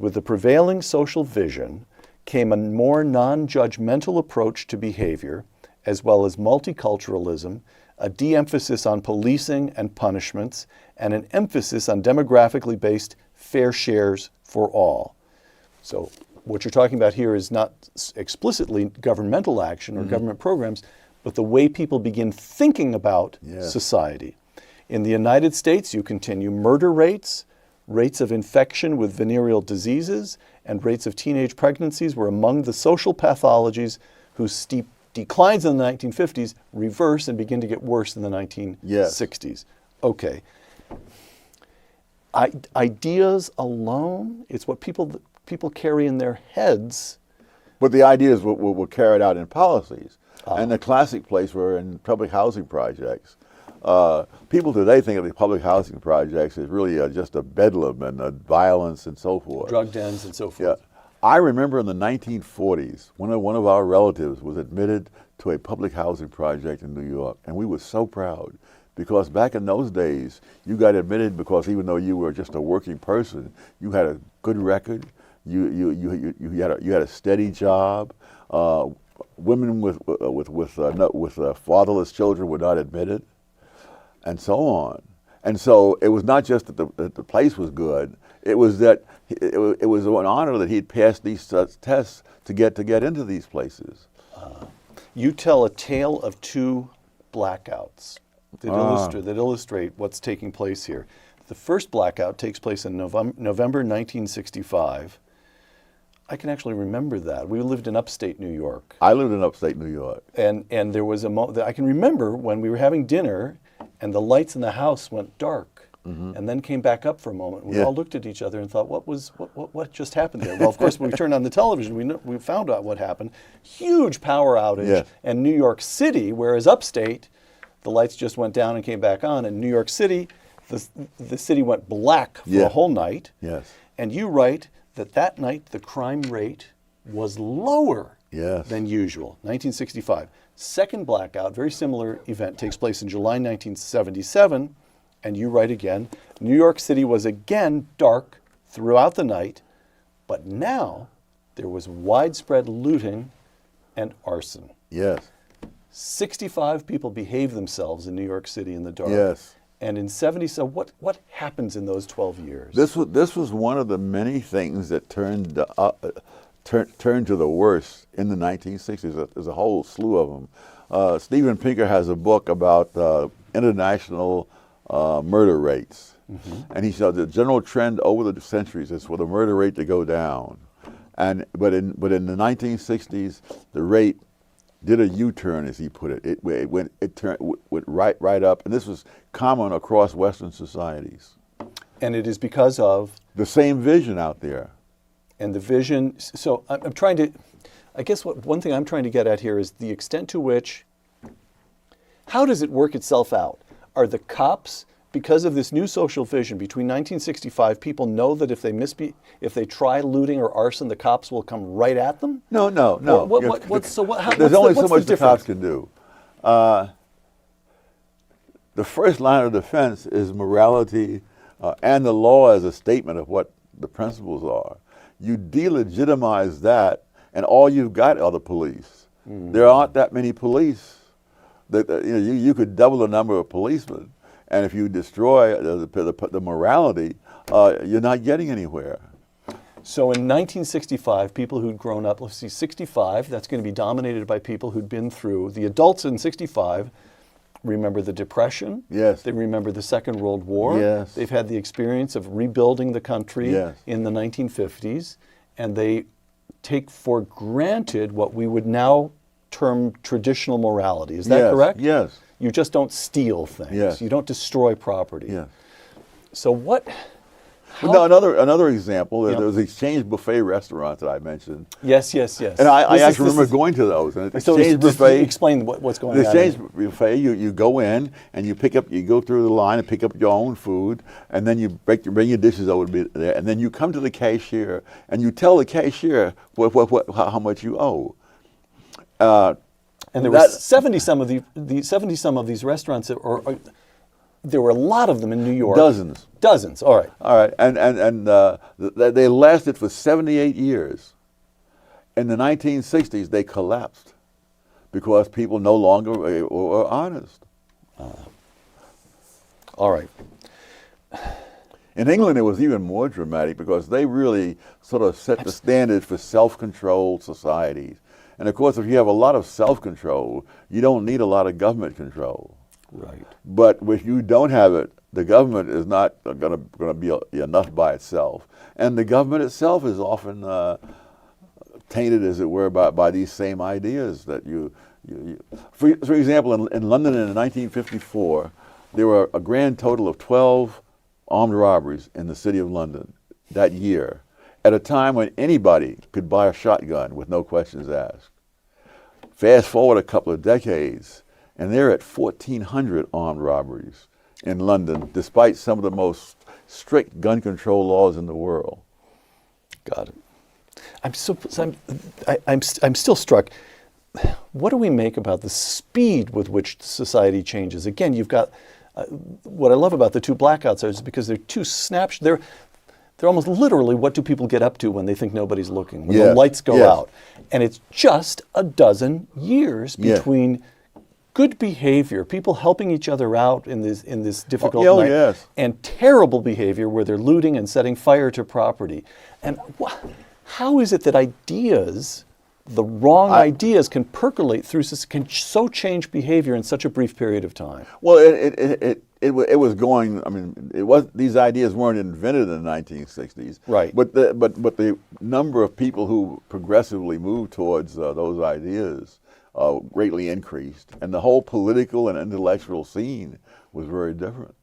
with the prevailing social vision came a more non-judgmental approach to behavior, as well as multiculturalism, a de-emphasis on policing and punishments, and an emphasis on demographically based fair shares for all. So what you're talking about here is not explicitly governmental action or government programs, but the way people begin thinking about society. In the United States, you continue murder rates, rates of infection with venereal diseases, and rates of teenage pregnancies were among the social pathologies whose steep declines in the 1950s reverse and begin to get worse in the 1960s. Okay. Ideas alone, it's what people carry in their heads. But the ideas were carried out in policies. And the classic place were in public housing projects. People today think of the public housing projects as really just a bedlam and violence and so forth. Drug dens and so forth. Yeah. I remember in the 1940s, one of our relatives was admitted to a public housing project in New York, and we were so proud because back in those days, you got admitted because even though you were just a working person, you had a good record, you had a steady job. Women with fatherless children were not admitted, and so on. And so it was not just that the place was good; it was that it was an honor that he'd passed these tests to get into these places. You tell a tale of two blackouts that illustrate what's taking place here. The first blackout takes place in November 1965. I can actually remember that. We lived in upstate New York. I lived in upstate New York. And there was I can remember when we were having dinner and the lights in the house went dark and then came back up for a moment. We all looked at each other and thought, what just happened there? Well, of course, when we turned on the television, we found out what happened. Huge power outage in New York City, whereas upstate, the lights just went down and came back on. In New York City, the city went black for a whole night. Yes. And you write that night the crime rate was lower than usual, 1965. Second blackout, very similar event, takes place in July 1977, and you write again, New York City was again dark throughout the night, but now there was widespread looting and arson. Yes. 65 people behaved themselves in New York City in the dark. Yes. And in 70, so what happens in those 12 years? This was one of the many things that turned to the worst in the 1960s. There's a whole slew of them. Steven Pinker has a book about international murder rates, and he said the general trend over the centuries is for the murder rate to go down, but in the 1960s the rate did a U-turn, as he put it. It went right up, and this was common across Western societies. And it is because of the same vision out there. And the vision. So I'm trying to, I guess one thing I'm trying to get at here is the extent to which. How does it work itself out? Are the cops, because of this new social vision, between 1965, people know that if they try looting or arson, the cops will come right at them? No. There's only so much the cops can do. The first line of defense is morality and the law as a statement of what the principles are. You delegitimize that, and all you've got are the police. There aren't that many police. You could double the number of policemen, and if you destroy the morality, you're not getting anywhere. So in 1965, people who'd grown up, let's see, 65, that's going to be dominated by people who'd been through, the adults in 65 remember the Depression. Yes. They remember the Second World War. Yes. They've had the experience of rebuilding the country in the 1950s, and they take for granted what we would now term traditional morality. Is that correct? Yes. You just don't steal things. Yes. You don't destroy property. Yes. So what? No, another example, there's exchange buffet restaurants that I mentioned. Yes. And I actually remember going to those. And exchange buffet. Explain what's going on. The exchange buffet, you go in and you go through the line and pick up your own food, and then you bring your dishes over there, and then you come to the cashier and you tell the cashier how much you owe. And there were 70 some of these restaurants that There were a lot of them in New York. Dozens. Dozens, all right. All right, they lasted for 78 years. In the 1960s, they collapsed because people no longer were honest. All right. In England, it was even more dramatic because they really sort of set the standard for self-controlled societies. And of course, if you have a lot of self-control, you don't need a lot of government control. Right. But if you don't have it, the government is not going to be enough by itself. And the government itself is often tainted, as it were, by these same ideas that for example, in London in 1954, there were a grand total of 12 armed robberies in the city of London that year, at a time when anybody could buy a shotgun with no questions asked. Fast forward a couple of decades, and they're at 1,400 armed robberies in London, despite some of the most strict gun control laws in the world. Got it. I'm still struck. What do we make about the speed with which society changes? Again, you've got what I love about the two blackouts is because they're two snapshots. They're almost literally what do people get up to when they think nobody's looking, when the lights go out. And it's just a dozen years between good behavior, people helping each other out in this difficult night, and terrible behavior where they're looting and setting fire to property. And how is it that ideas, the wrong ideas, can percolate through, can so change behavior in such a brief period of time? Well, it was going. I mean, these ideas weren't invented in the 1960s, right? But the number of people who progressively moved towards those ideas greatly increased, and the whole political and intellectual scene was very different.